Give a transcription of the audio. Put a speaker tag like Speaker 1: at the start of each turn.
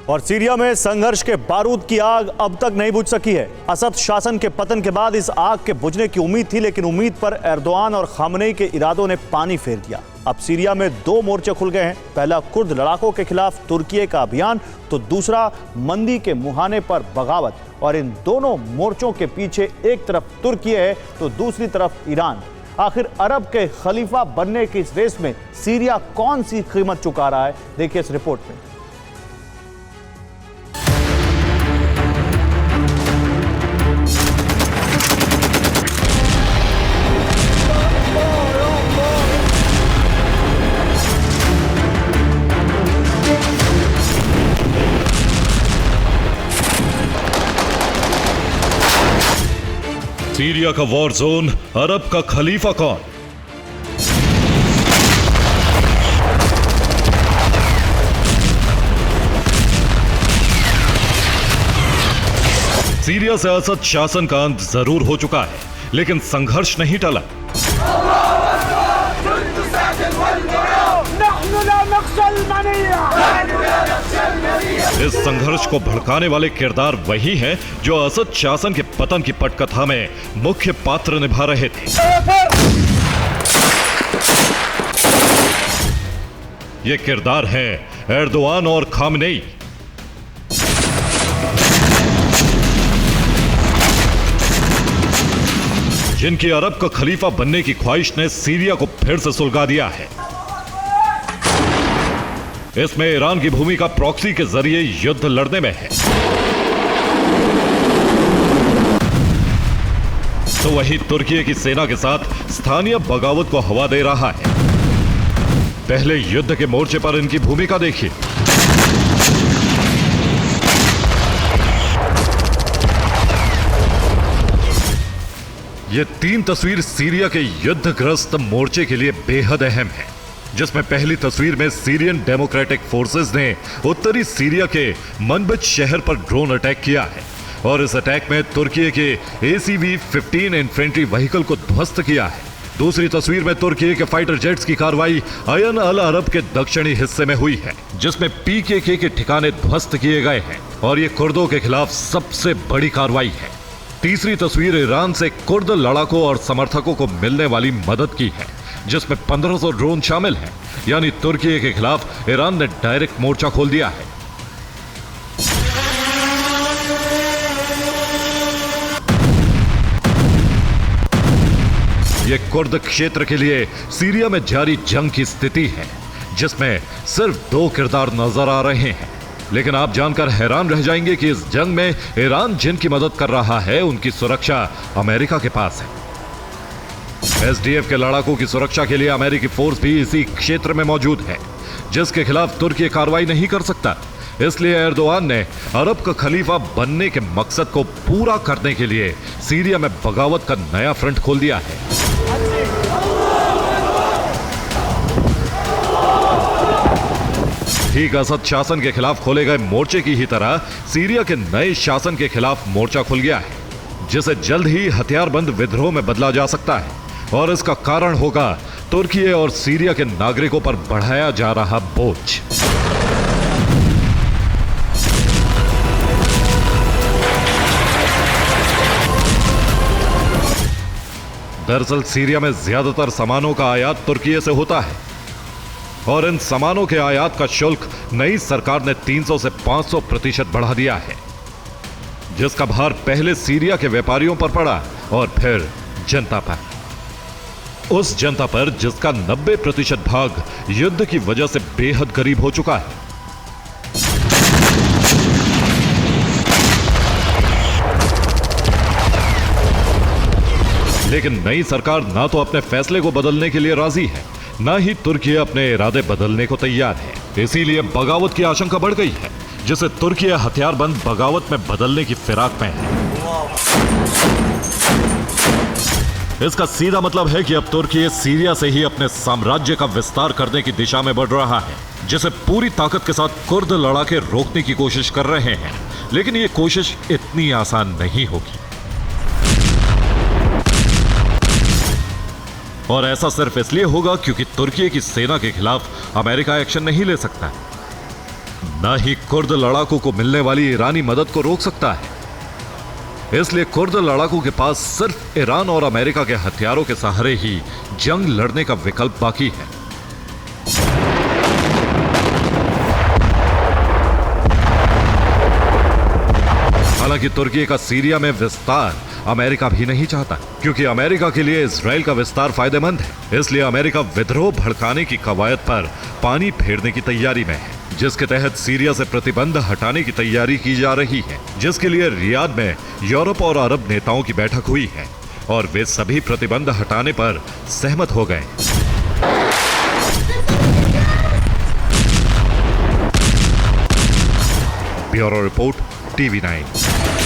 Speaker 1: और सीरिया में संघर्ष के बारूद की आग अब तक नहीं बुझ सकी है। असद शासन के पतन के बाद इस आग के बुझने की उम्मीद थी, लेकिन उम्मीद पर एर्दोआन और खामनेई के इरादों ने पानी फेर दिया। अब सीरिया में दो मोर्चे खुल गए हैं। पहला कुर्द लड़ाकों के खिलाफ तुर्की का अभियान, तो दूसरा मंदी के मुहाने पर बगावत। और इन दोनों मोर्चों के पीछे एक तरफ तुर्की है तो दूसरी तरफ ईरान। आखिर अरब के खलीफा बनने की इस रेस में सीरिया कौन सी कीमत चुका रहा है, देखिए इस रिपोर्ट में।
Speaker 2: सीरिया का वॉर जोन, अरब का खलीफा कौन? सीरिया से असद शासन का अंत जरूर हो चुका है, लेकिन संघर्ष नहीं टला। इस संघर्ष को भड़काने वाले किरदार वही हैं जो असद शासन के पतन की पटकथा में मुख्य पात्र निभा रहे थे। ये किरदार हैं एर्दोआन और खामनेई। जिनकी अरब का खलीफा बनने की ख्वाहिश ने सीरिया को फिर से सुलगा दिया है। इसमें ईरान की भूमिका प्रॉक्सी के जरिए युद्ध लड़ने में है, तो वही तुर्की की सेना के साथ स्थानीय बगावत को हवा दे रहा है। पहले युद्ध के मोर्चे पर इनकी भूमिका देखिए। ये तीन तस्वीर सीरिया के युद्धग्रस्त मोर्चे के लिए बेहद अहम है, जिसमें पहली तस्वीर में सीरियन डेमोक्रेटिक फोर्सेस ने उत्तरी सीरिया के मनबिज शहर पर ड्रोन अटैक किया है और इस अटैक में तुर्की के ACV-15 इन्फेंट्री व्हीकल को ध्वस्त किया है। दूसरी तस्वीर में तुर्की के फाइटर जेट्स की कार्रवाई अयन अल अरब के दक्षिणी हिस्से में हुई है, जिसमें PKK के ठिकाने ध्वस्त किए गए हैं और ये कुर्दों के खिलाफ सबसे बड़ी कार्रवाई है। तीसरी तस्वीर ईरान से कुर्द लड़ाकों और समर्थकों को मिलने वाली मदद की है, जिसमें 1500 ड्रोन शामिल हैं। यानी तुर्की के खिलाफ ईरान ने डायरेक्ट मोर्चा खोल दिया है। यह कुर्द क्षेत्र के लिए सीरिया में जारी जंग की स्थिति है, जिसमें सिर्फ दो किरदार नजर आ रहे हैं। लेकिन आप जानकर हैरान रह जाएंगे कि इस जंग में ईरान जिनकी मदद कर रहा है, उनकी सुरक्षा अमेरिका के पास है। SDF के लड़ाकों की सुरक्षा के लिए अमेरिकी फोर्स भी इसी क्षेत्र में मौजूद है, जिसके खिलाफ तुर्की कार्रवाई नहीं कर सकता। इसलिए एर्दोआन ने अरब का खलीफा बनने के मकसद को पूरा करने के लिए सीरिया में बगावत का नया फ्रंट खोल दिया है। ठीक असद शासन के खिलाफ खोले गए मोर्चे की ही तरह सीरिया के नए शासन के खिलाफ मोर्चा खुल गया है, जिसे जल्द ही हथियारबंद विद्रोह में बदला जा सकता है। और इसका कारण होगा तुर्की और सीरिया के नागरिकों पर बढ़ाया जा रहा बोझ। दरअसल सीरिया में ज्यादातर सामानों का आयात तुर्की से होता है और इन सामानों के आयात का शुल्क नई सरकार ने 300 से 500% बढ़ा दिया है, जिसका भार पहले सीरिया के व्यापारियों पर पड़ा और फिर जनता पर। उस जनता पर जिसका 90% भाग युद्ध की वजह से बेहद गरीब हो चुका है। लेकिन नई सरकार ना तो अपने फैसले को बदलने के लिए राजी है, ना ही तुर्की अपने इरादे बदलने को तैयार है। इसीलिए बगावत की आशंका बढ़ गई है, जिसे तुर्की हथियारबंद बगावत में बदलने की फिराक में है। इसका सीधा मतलब है कि अब तुर्की सीरिया से ही अपने साम्राज्य का विस्तार करने की दिशा में बढ़ रहा है, जिसे पूरी ताकत के साथ कुर्द लड़ाके रोकने की कोशिश कर रहे हैं। लेकिन यह कोशिश इतनी आसान नहीं होगी, और ऐसा सिर्फ इसलिए होगा क्योंकि तुर्की की सेना के खिलाफ अमेरिका एक्शन नहीं ले सकता। न ही कुर्द लड़ाकू को मिलने वाली ईरानी मदद को रोक सकता है। इसलिए कुर्द लड़ाकू के पास सिर्फ ईरान और अमेरिका के हथियारों के सहारे ही जंग लड़ने का विकल्प बाकी है। हालांकि तुर्की का सीरिया में विस्तार अमेरिका भी नहीं चाहता, क्योंकि अमेरिका के लिए इजराइल का विस्तार फायदेमंद है। इसलिए अमेरिका विद्रोह भड़काने की कवायद पर पानी फेरने की तैयारी में है, जिसके तहत सीरिया से प्रतिबंध हटाने की तैयारी की जा रही है, जिसके लिए रियाद में यूरोप और अरब नेताओं की बैठक हुई है और वे सभी प्रतिबंध हटाने पर सहमत हो गए। Bureau report, TV9।